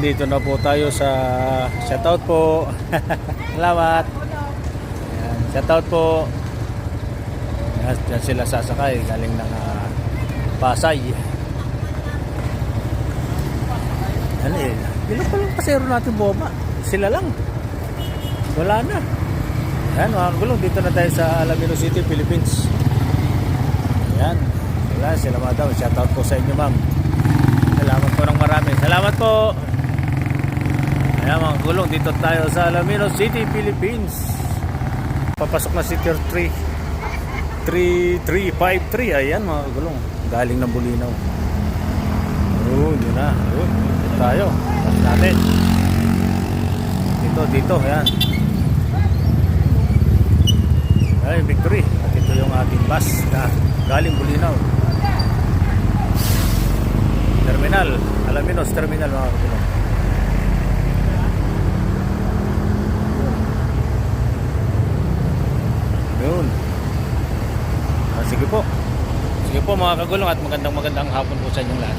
Dito na po tayo sa shoutout po. Salamat. Ayan, shoutout po. Ayan, dyan sila sasakay galing ng Pasay. Ano eh, ilan pa lang pasero natin bomba? Sila lang. Wala na. Ayan mga kagulong, dito na tayo sa Alaminos City, Philippines. Ayan. Sila madam. Shoutout po sa inyo ma'am. Salamat po ng marami. Salamat po. Ayan mga kagulong, dito tayo sa Alaminos City, Philippines. Papasok na Sector 3353. Ayan mga kagulong, galing ng Bulinaw. Yun na. Dito tayo. Pas natin. Dito. Ayan. Ay, Victory. At ito yung ating bus na galing Bulinaw. Terminal. Alaminos Terminal mga kagulong. Yun. Sige po mga kagulong at magandang hapon po sa inyong lahat.